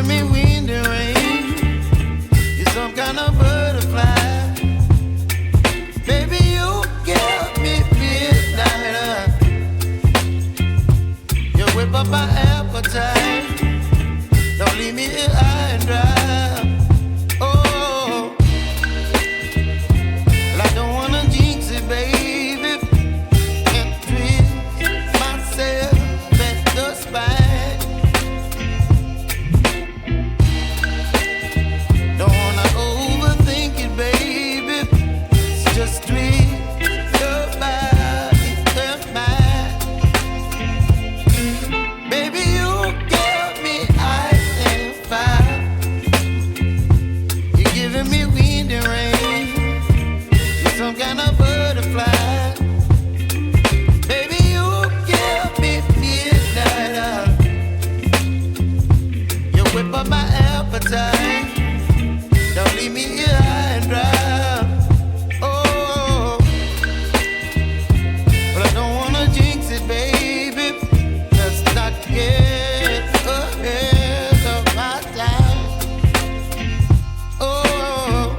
giving me wind and rain. You're some kind of butterfly. Baby, you give me midnight. You whip up my appetite. Don't leave me here high and dry. Oh, well, I don't wanna jinx it, baby, and twist myself at the spine. Don't wanna overthink it, baby. It's just twist your body and mine. Baby, you give me ice and fire. You're giving me wind and rain. You're some kind of butterfly. Baby, you give me midnight. You whip up my appetite. Don't leave me here high and dry. Oh, but I don't wanna jinx it, baby. Let's not get ahead of my time. Oh,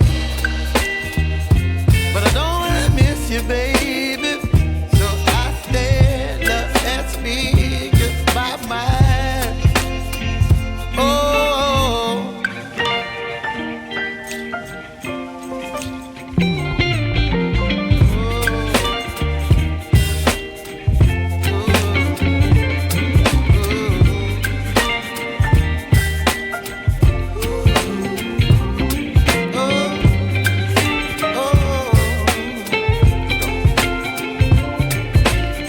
but I don't wanna miss you, baby. So I stand up and speak my mind. Oh.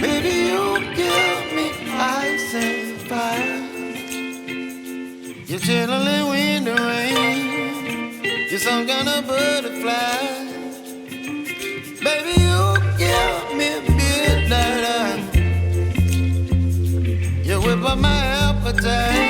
Baby, you give me ice and fire. You're chilling wind and rain. You're some kind of butterfly. Baby, you give me midnight. You whip up my appetite.